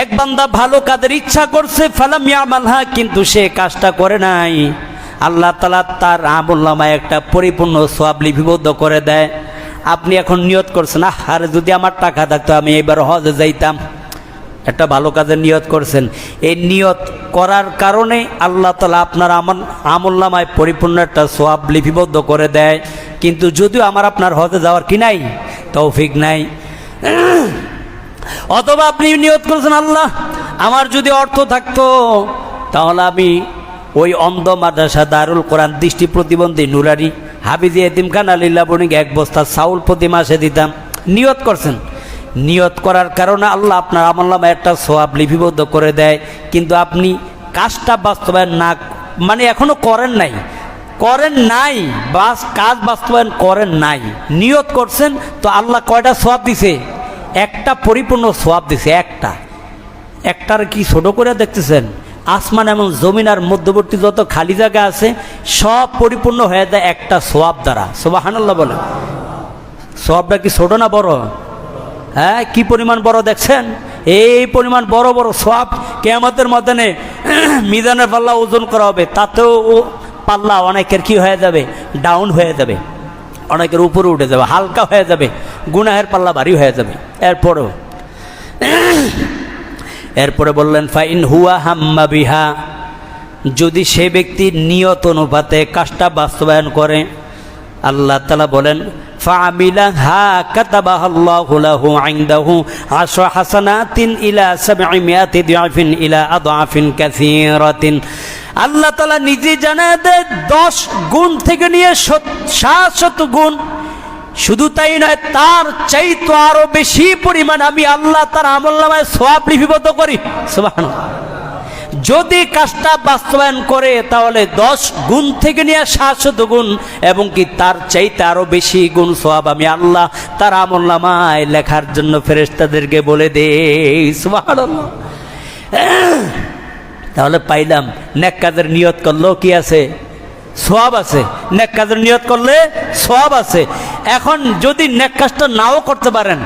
এক বান্দা ভালো কাজের ইচ্ছা করছে, ফালাম ইয়ামালহা, কিন্তু সে কাজটা করে নাই, আল্লাহ তাআলা তার আমলনামায় একটা পরিপূর্ণ সওয়াব লিপিবদ্ধ করে দেয়। আপনি এখন নিয়ত করছেন, আর যদি আমার টাকা থাকতো আমি এবার হজে যাইতাম, একটা ভালো কাজের নিয়ত করছেন। এই নিয়ত করার কারণে আল্লাহ তাআলা আপনার আমলনামায় পরিপূর্ণ একটা সওয়াব লিপিবদ্ধ করে দেয়। কিন্তু যদিও আমার আপনার হজে যাওয়ার কি নাই, তৌফিক নাই, অথবা আপনি নিয়ত করছেন আল্লাহ আমার যদি অর্থ থাকতো তাহলে আমি ওই অন্ধ মাদ্রাসা দারুল কোরআন দৃষ্টি প্রতিবন্ধী নুরারি হাবিজি এতিমখানা লিল্লাবণিক 1 বস্তা চাউল প্রতি মাসে দিতাম। নিয়ত করছেন, নিয়ত করার কারণে আল্লাহ আপনার আমলনামায় একটা সওয়াব লিপিবদ্ধ করে দেয়। কিন্তু আপনি কাজটা বাস্তবায়ন না, মানে এখনো করেন নাই, বাস কাজ বাস্তবায়ন করেন নাই, নিয়ত করছেন, তো আল্লাহ কয়টা সওয়াব দিছে? একটা পরিপূর্ণ সওয়াব দিছে। একটার কি ছোট করে দেখতেছেন? আসমান এবং জমিন আর মধ্যবর্তী যত খালি জায়গা আছে সব পরিপূর্ণ হয়ে যায় একটা সওয়াব দ্বারা। সুবহানাল্লাহ বলেন। সওয়াবটা কি ছোট না বড়? হ্যাঁ, কি পরিমাণ বড় দেখছেন? এই পরিমাণ বড় বড় সওয়াব কিয়ামতের ময়দানে মিজানের পাল্লা ওজন করা হবে, তাতেও পাল্লা অনেকের কি হয়ে যাবে? ডাউন হয়ে যাবে, অনেকের উপরে উঠে যাবে, হালকা হয়ে যাবে, গুনাহের পাল্লা ভারী হয়ে যাবে। এরপরে বললেন ফাইন হুয়া হাম্মা বিহা, যদি সে ব্যক্তি নিয়ত অনুপাতে কাজটা বাস্তবায়ন করে, আল্লাহ তাআলা বলেন ফাআমিলাহা কাতাবাহাল্লাহু লাহু ইনদাহু 10 হাসানাতিন ইলা 700 দিআফিন ইলা আদআফিন কাসীরাতিন, আল্লাহ তাআলা নিজে জানায় দেয় 10 গুণ থেকে নিয়ে 700 গুণ। শুধু তাই নয়, তার চাইতে আরো বেশি পরিমাণ আমি আল্লাহ তার আমলনামায় সওয়াব লিপিবদ্ধ করি। সুবহানাল্লাহ। যদি কাজটা বাস্তবায়ন করে তাহলে 10 গুণ থেকে নিয়ে 700 গুণ, এবং কি তার চাইতে আরো বেশি গুণ সওয়াব আমি আল্লাহ তার আমলনামায় লেখার জন্য ফেরেশতাদেরকে বলে দেই। সুবহানাল্লাহ। তাহলে পাইলাম নেক কাজের নিয়ত করলেও কি আছে? সওয়াব আছে, নেক কাজের নিয়ত করলে সওয়াব আছে। এখন যদি নেক কাজটা নাও করতে পারেন,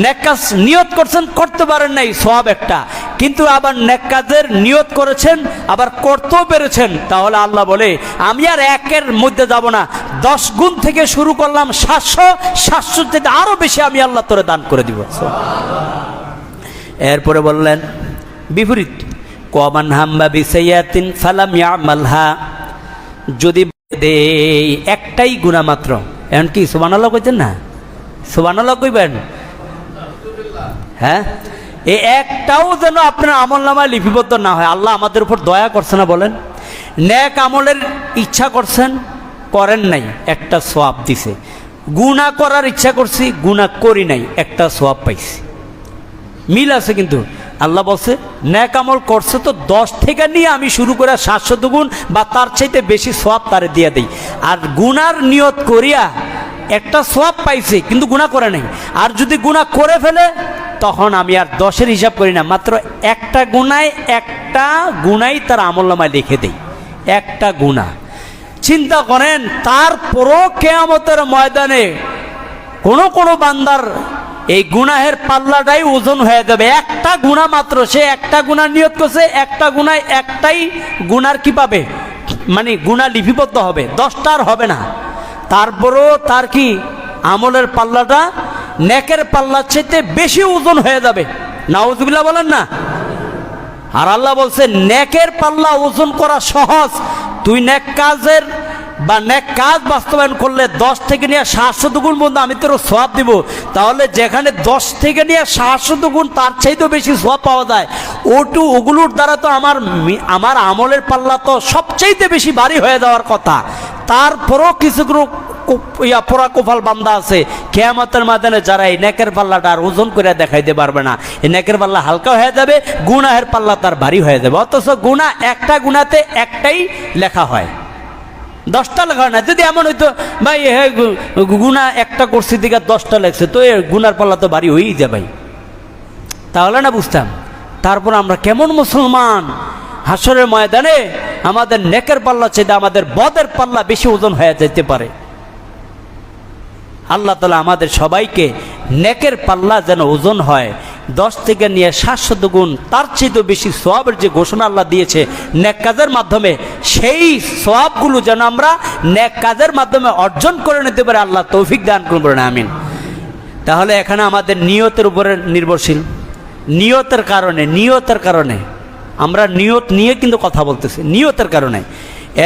নেক কাজ নিয়ত করছেন করতে পারেন নাই, সওয়াব একটা, কিন্তু আবার নেক কাজের নিয়ত করেছেন আবার করতেও পেরেছেন, তাহলে আল্লাহ বলে আমি আর একের মধ্যে যাব না, 10 গুণ থেকে শুরু করলাম 700 থেকে আরো বেশি আমি আল্লাহ তোরে দান করে দিব। এরপরে বললেন বিপরীত, কমান হাম্বা বিসাইয়াতিন ফালাম ইয়ামালহা, যদি একটাই গুনাহ মাত্র, এখন কি সুবহানাল্লাহ কইতেন না? সুবহানাল্লাহ কইবেন? হ্যাঁ, এই একটাও যেন আপনার আমলনামায় লিপিবদ্ধ না হয়। আল্লাহ আমাদের উপর দয়া করছে না বলেন? নেক আমলের ইচ্ছা করছেন, করেন নাই, একটা সওয়াব দিছে। গুনাহ করার ইচ্ছা করছি, গুনাহ করি নাই, একটা সওয়াব পাইছি। মিল আছে কিন্তু আল্লাহ বলছে নেক আমল করছে তো 10 থেকে নিয়ে আমি শুরু করে 700 গুণ বা তার চাইতে বেশি সওয়াব তারে দিয়ে দেই। আর গুনার নিয়ত করিয়া একটা সওয়াব পাইছে কিন্তু গুনাহ করে নাই, আর যদি গুনাহ করে ফেলে তখন আমি আর 10-এর হিসাব করি না, মাত্র একটা গুনাই তার আমলনামায় লিখে দেই, একটা গুনাহ। চিন্তা করেন, তারপরও কিয়ামতের ময়দানে কোন বান্দার এই গুনাহের পাল্লাটাই ওজন হয়ে যাবে। একটা গুনাহ মাত্র, সে একটা গুনাহ নিয়ত করছে, একটা গুনায় একটাই গুনার কি পাবে, মানে গুনাহ লিপিবদ্ধ হবে, 10টার হবে না। তারপরও তার কি আমলের পাল্লাটা নেকের পাল্লার চাইতে বেশি ওজন হয়ে যাবে। নাউজুবিল্লাহ বলেন না? আর আল্লাহ বলছে নেকের পাল্লা ওজন করা সহজ, তুই নেক কাজের বা নেক কাজ বাস্তবায়ন করলে 10 থেকে নিয়ে 700 গুণ পর্যন্ত আমি তোর সওয়াব দিব। তাহলে যেখানে 10 থেকে নিয়ে 700 গুণ তার চাইতেও বেশি সওয়াব পাওয়া যায়, ওগুলোর দ্বারা তো আমার আমলের পাল্লা তো সবচাইতে বেশি ভারী হয়ে যাওয়ার কথা। তারপরও কিছুগুলো পোড়া কোফাল বান্দা আছে কিয়ামতের ময়দানে, যারা এই নেকের পাল্লাটা আর ওজন করে দেখাইতে পারবে না। এই নেকের পাল্লা হালকা হয়ে যাবে, গুনাহের পাল্লা তার ভারী হয়ে যাবে। অথচ গুনাহ একটা গুনাতে একটাই লেখা হয়, 10টা লেখা হয় না। যদি এমন হইতো ভাই গুনাহ একটা করছি দিকে 10টা লেখছে, তো এই গুনার পাল্লা তো ভারী হয়েই যায় ভাই, তাহলে না বুঝতাম। তারপর আমরা কেমন মুসলমান, হাসরের ময়দানে আমাদের নেকের পাল্লা চাইতে আমাদের বদের পাল্লা বেশি ওজন হয়ে যেতে পারে। আল্লাহ তাআলা আমাদের সবাইকে নেকের পাল্লা যেন ওজন হয় 10 থেকে নিয়ে 700 গুণ, তার চেয়ে বেশি সওয়াবের যে ঘোষণা আল্লাহ দিয়েছে নেক কাজের মাধ্যমে, সেই সওয়াবগুলো যেন আমরা নেক কাজের মাধ্যমে অর্জন করে নিতে পারি। আল্লাহ তৌফিক দান করুন, আমিন। তাহলে এখানে আমাদের নিয়তের উপরে নির্ভরশীল। নিয়তের কারণে আমরা নিয়ত নিয়ে কিন্তু কথা বলতেছি, নিয়তের কারণে।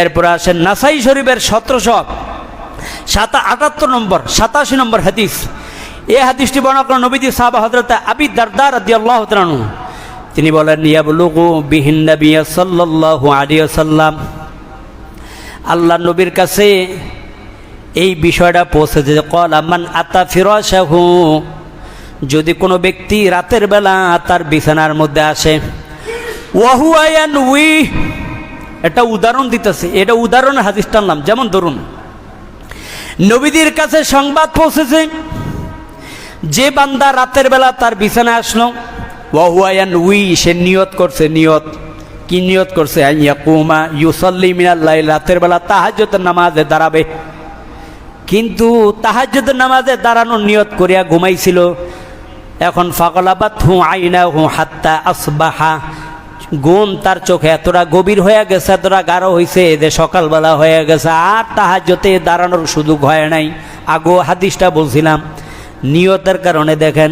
এরপরে আসেন নাসাই শরীফের 1778 নম্বর 87 নম্বর হাদিস। এই হাদিসটি বর্ণনা করেন নবীজি সাহাবা হযরত আবি দারদা রাদিয়াল্লাহু তাআলা আনহু। তিনি বলেন ইয়াবলুগু বিহিন নবী সাল্লাল্লাহু আলাইহি ওয়াসাল্লাম, আল্লাহ নবীর কাছে এই বিষয়টা পৌঁছেছে যে ক্বালা মান আতা ফিরাশাহু, যদি কোনো ব্যক্তি রাতের বেলা তার বিছানার মধ্যে আসে, ওয়া হুয়া ইয়ানউই, এটা উদাহরণ দিতেছে, এটা উদাহরণের হাদিস টানলাম। যেমন ধরুন নবীদের কাছে সংবাদ পৌঁছেছে যে বান্দা রাতের বেলা তার বিছানায় আসলো, ওয়া হুয়া ইয়ানউই, সে নিয়ত করছে। নিয়ত কি নিয়ত করছে? আইয়াকুমা ইউসাল্লি মিনাল লাইল, রাতের বেলা তাহাজ্জুদের নামাজে দাঁড়াবে। কিন্তু তাহাজ্জুদের নামাজে দাঁড়ানোর নিয়ত করিয়া ঘুমাইছিল। এখন ফাগলাবাতহু আইনাহু হাত্তা আসবাহা, গুণ তার চোখে এতটা গভীর হয়ে গেছে, এতটা গাঢ় হয়েছে যে সকালবেলা হয়ে গেছে, আর তাহাজ্জুদে দাঁড়ানোর সুযোগ হয় নাই। আগো হাদিসটা বলছিলাম, নিয়তের কারণে দেখেন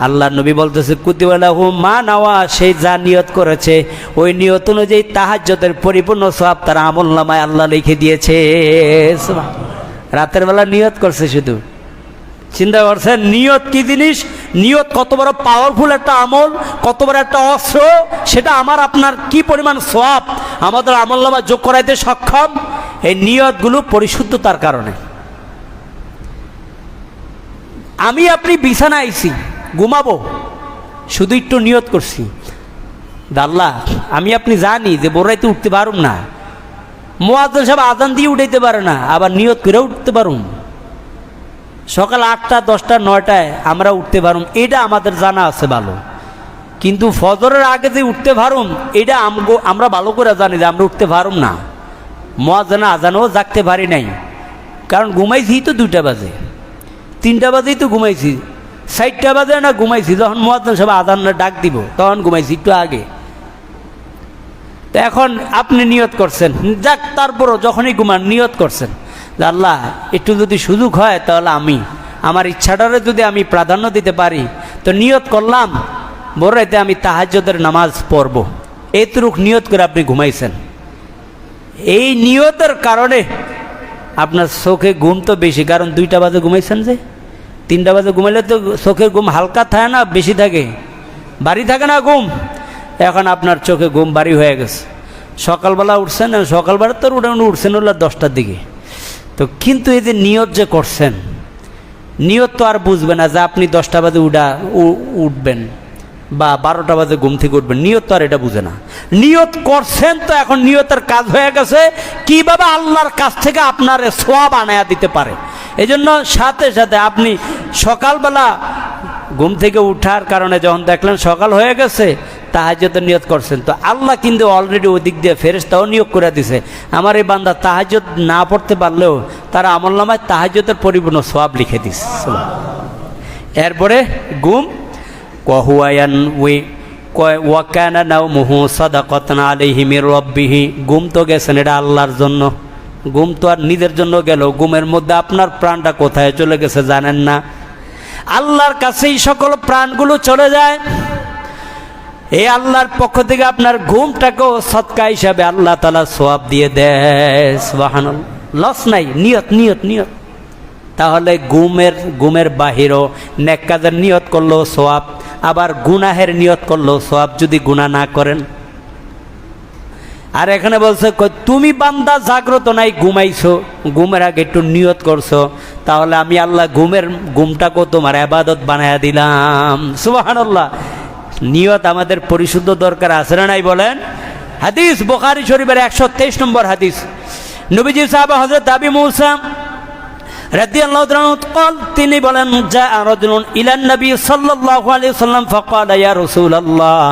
আল্লাহ নবী বলতেছে কুতিবা লাহু মা নাওয়া, সেই যা নিয়ত করেছে ওই নিয়ত অনুযায়ী তাহাজ্জুদের পরিপূর্ণ সওয়াব তার আমলনামায় আল্লাহ লিখে দিয়েছে। রাতের বেলা নিয়ত করছে, শুধু চিন্তা করছেন নিয়ত কি জিনিস, নিয়ত কত বড় পাওয়ারফুল একটা আমল, কত বড় একটা অস্ত্র, সেটা আমার আপনার কি পরিমাণ সওয়াব আমাদের আমলনামায় যোগ করাইতে সক্ষম এই নিয়তগুলো পরিশুদ্ধতার কারণে। আমি আপনি বিছানায় আইছি, ঘুমাবো, শুধু একটু নিয়ত করছি, আল্লাহ আমি আপনি জানি যে বোরাইতে উঠতে পারুম না, মুয়াজ্জিন সাহেব আজান দিয়ে উঠাইতে পারে না, আবার নিয়ত করে উঠতে পারুম, সকাল 8টা 10টা 9টায় আমরা উঠতে পারুম, এটা আমাদের জানা আছে ভালো। কিন্তু ফজরের আগে যে উঠতে পারুম, এটা আমরা ভালো করে জানি যে আমরা উঠতে পারুম না। মুয়াজ্জিন আজানও জাগতে পারি নাই, কারণ ঘুমাইছি তো 2টা বাজে, 3টা বাজেই তো ঘুমাইছি, 4টা বাজে না ঘুমাইছি, যখন মুয়াজ্জিন সাহেব আজান ডাক দিব তখন ঘুমাইছি একটু আগে। তো এখন আপনি নিয়ত করছেন, যাক তারপরও যখনই ঘুমান নিয়ত করছেন যে আল্লাহ একটু যদি সুযোগ হয় তাহলে আমার ইচ্ছাটারে যদি আমি প্রাধান্য দিতে পারি, তো নিয়ত করলাম বড় রাতে আমি তাহাজ্জুদের নামাজ পড়ব, এইটুক নিয়ত করে আপনি ঘুমাইছেন। এই নিয়তের কারণে আপনার চোখে ঘুম তো বেশি, কারণ 2টা বাজে ঘুমাইছেন, যে 3টা বাজে ঘুমাইলে তো চোখের ঘুম হালকা থাকে না বেশি থাকে, বাড়ি থাকে না ঘুম। এখন আপনার চোখে ঘুম বাড়ি হয়ে গেছে, সকালবেলা উঠছেন, সকালবেলা তো উঠছেন হলো 10টার দিকে। তো কিন্তু এই যে নিয়ত যে করছেন, নিয়ত তো আর বুঝবে না যে আপনি 10টা বাজে উঠবেন বা 12টা বাজে ঘুম থেকে উঠবেন, নিয়ত তো আর এটা বুঝে না। নিয়ত করছেন তো এখন নিয়তের কাজ হয়ে গেছে, কিভাবে আল্লাহর কাছ থেকে আপনার সওয়াব আনায়া দিতে পারে। এই জন্য সাথে সাথে আপনি সকালবেলা ঘুম থেকে উঠার কারণে যখন দেখলেন সকাল হয়ে গেছে, তাহাজ্জুদের নিয়ত করছেন, তো আল্লাহ কিন্তু অলরেডি ওই দিক দিয়ে ফেরেশতাও নিয়োগ করে দিছে, আমার এই বান্দা তাহাজ্জুদ না পড়তে পারলেও তারা আমলনামায় তাহাজ্জুদের পরিপূর্ণ সওয়াব লিখে দিছে। এরপরে ঘুম কহুয়ায়ান ওয়াকানা নাওমুহু সাদাকাতান আলাইহি মির রাব্বিহি, ঘুম তো গেছেন এটা আল্লাহর জন্য, ঘুম তো আর নিজের জন্য গেল, ঘুমের মধ্যে আপনার প্রাণটা কোথায় চলে গেছে জানেন না, আল্লাহর কাছেই সকল প্রাণগুলো চলে যায়। এই আল্লাহর পক্ষ থেকে আপনার ঘুমটাকেও সদকা হিসাবে আল্লাহ তাআলা সওয়াব দিয়ে দেয়। সুবহানাল্লাহ, লস নাই, নিয়ত নিয়ত নিয়ত। তাহলে ঘুমের বাহিরও নেক কাজের নিয়ত করলো সওয়াব, আবার গুনাহের নিয়ত করলো সওয়াব যদি গুনাহ না করেন। আর এখানে বলছে তুমি বান্দা জাগ্রত নাই, ঘুমাইছো, ঘুমের আগে একটু নিয়ত করছো, তাহলে আমি আল্লাহ ঘুমটাকেও তোমার ইবাদত বানায়া দিলাম। সুবহানাল্লাহ, নিয়ত আমাদের পরিশুদ্ধ দরকার আছে না নাই বলেন? হাদিস বুখারী শরীফের 123 নম্বর হাদিস, নবীজি সাহাবা হযরত আবু মুসা রাদিয়াল্লাহু তাআলা قال, তিনি বলেন জাআ রাজুলুন ইলান নবী সাল্লাল্লাহু আলাইহি ওয়াসাল্লাম ফাকালা ইয়া রাসূলুল্লাহ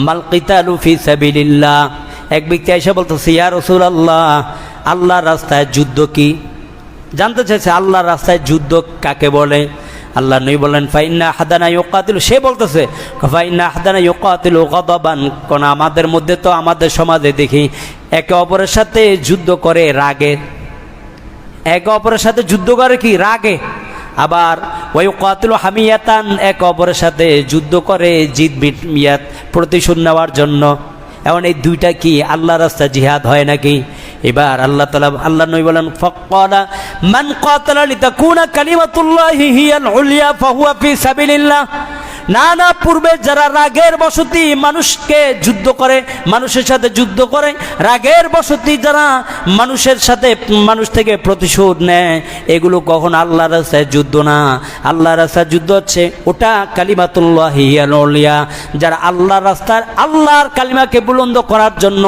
মাল কিতালু ফি সাবিলিল্লাহ, এক ব্যক্তি এসে বলতেছে ইয়া রাসূলুল্লাহ আল্লাহর রাস্তায় যুদ্ধ কি, জানতে চাইছে আল্লাহর রাস্তায় যুদ্ধ কাকে বলে। আল্লাহ নবী বলেন ফাইন্না আহাদানা ইউকাতিলু, সে বলতেছে ফাইন্না আহাদানা ইউকাতিলু গাদাবান, কোন আমাদের মধ্যে তো আমাদের সমাজে দেখি একে অপরের সাথে যুদ্ধ করে রাগে, একে অপরের সাথে যুদ্ধ করে কি রাগে, আবার ওয়াইকাতিলু হামিয়াতান, একে অপরের সাথে যুদ্ধ করে জিত প্রতিশোধ নেওয়ার জন্য। এখন এই দুইটা কি আল্লাহর রাস্তায় জিহাদ হয় নাকি? এবার আল্লাহ নবী বলেন ফাক্কালা মান কাতালা লিতাকুনা কালিমাতুল্লাহি হিয়াল উলিয়া ফাহুয়া ফি সাবিলিল্লাহ, না না, পূর্বে যারা রাগের বশতি মানুষকে যুদ্ধ করে, মানুষের সাথে যুদ্ধ করে, রাগের বশতি যারা মানুষ থেকে প্রতিশোধ নেয়, এগুলো কখন আল্লাহর রাস্তায় যুদ্ধ না। আল্লাহর রাস্তায় যুদ্ধ হচ্ছে ওটা কালিমাতুল্লাহি হিয়াল উলিয়া, যারা আল্লাহর রাস্তায় আল্লাহর কালিমাকে বুলন্দ করার জন্য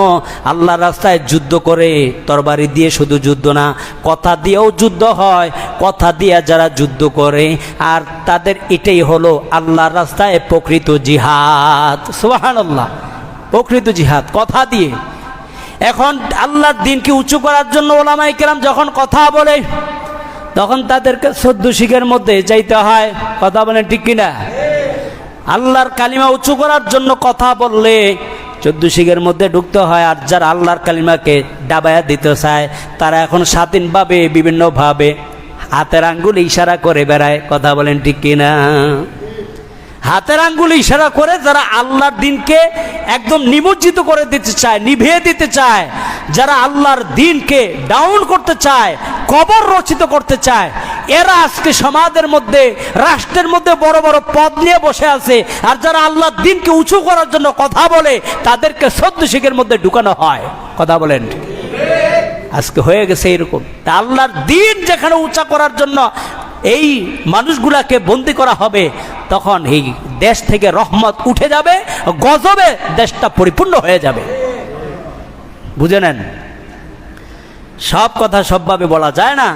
আল্লাহর রাস্তায় যুদ্ধ করে, তরবারি দিয়ে শুধু যুদ্ধ না, কথা দিয়েও যুদ্ধ হয়, কথা দিয়ে যারা যুদ্ধ করে, আর তাদের এটাই হলো আল্লাহর রাস্তায় প্রকৃত জিহাদ। সুবহানাল্লাহ, প্রকৃত জিহাদ কথা দিয়ে। এখন আল্লাহর দ্বীনকে উঁচু করার জন্য ওলামায়ে কেরাম যখন কথা বলে, তখন তাদেরকে 14 শিখের মধ্যে যাইতে হয়, কথা বলেন ঠিক কিনা? আল্লাহর কালিমা উঁচু করার জন্য কথা বললে 14 শিখের মধ্যে ঢুকতে হয়। আর যারা আল্লাহর কালিমাকে ডাবায়া দিতে চায়, তারা এখন স্বাধীনভাবে বিভিন্নভাবে হাতের আঙ্গুল ইশারা করে বেড়ায়, কথা বলেন ঠিক কিনা? হাতের আঙ্গুল ইশারা করে যারা আল্লাহর দ্বীনকে একদম নিমজ্জিত করে দিতে চায়, নিভিয়ে দিতে চায়, যারা আল্লাহর দ্বীনকে ডাউন করতে চায়, কবর রচিত করতে চায়, এরা আজকে সমাজের মধ্যে, রাষ্ট্রের মধ্যে বড় বড় পদ নিয়ে বসে আছে। আর যারা আল্লাহর দ্বীনকে উঁচু করার জন্য কথা বলে, তাদেরকে 14 শিখের মধ্যে ঢুকানো হয়, কথা বলেন। আজকে হয়ে গেছে এরকম। তা আল্লাহর দ্বীন যেখানে উঁচা করার জন্য এই মানুষগুলাকে বন্দী করা হবে, তখন এই দেশ থেকে রহমত উঠে যাবে, গজবে দেশটা পরিপূর্ণ হয়ে যাবে। বুঝে নেন, সব কথা সবভাবে বলা যায় না,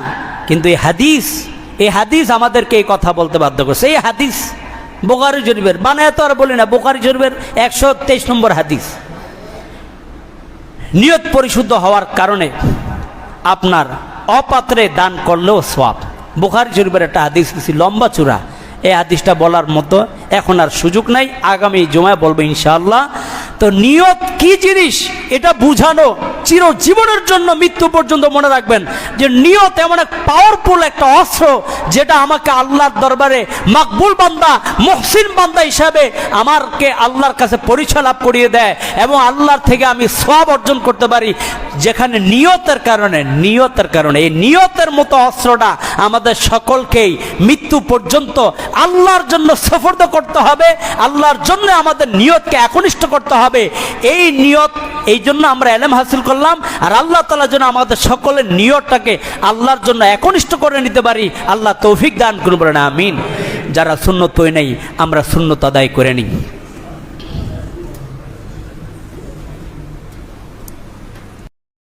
কিন্তু এই হাদিস আমাদেরকে এই কথা বলতে বাধ্য করছে। এই হাদিস বুখারী শরীফের, বানায় তো আর বলি না, বুখারী শরীফের 123 নম্বর হাদিস। নিয়ত পরিশুদ্ধ হওয়ার কারণে আপনার অপাত্রে দান করলেও সওয়াব। বুখারী শরীফের একটা হাদিস আছে লম্বা চূড়া, এই হাদিসটা বলার মতো এখন আর সুযোগ নাই, আগামী জুমায় বলবো ইনশাআল্লাহ। তো নিয়ত কি জিনিস এটা বুঝানো চিরজীবনের জন্য, মৃত্যু পর্যন্ত মনে রাখবেন যে নিয়ত এমন এক পাওয়ারফুল একটা অস্ত্র যেটা আমাকে আল্লাহর দরবারে মাকবুল বান্দা, মুহসিন বান্দা হিসাবে আমাকে আল্লাহর কাছে পরিচয় লাভ করিয়ে দেয় এবং আল্লাহর থেকে আমি সওয়াব অর্জন করতে পারি, যেখানে নিয়তের কারণে এই নিয়তের মতো অস্ত্রটা আমাদের সকলকেই মৃত্যু পর্যন্ত আল্লাহর জন্য সফর্দ করতে হবে, আল্লাহর জন্য আমাদের নিয়তকে একনিষ্ঠ করতে হবে। এই নিয়ত, এই জন্য আমরা ইলম হাসিল করলাম, আর আল্লাহ তাআলা যেন আমাদের সকলের নিয়তটাকে আল্লাহর জন্য একনিষ্ঠ করে নিতে পারি। আল্লাহ তৌফিক দান করুন, বলেন আমিন। যারা সুন্নত হয় নাই আমরা সুন্নত আদায় করে নিই।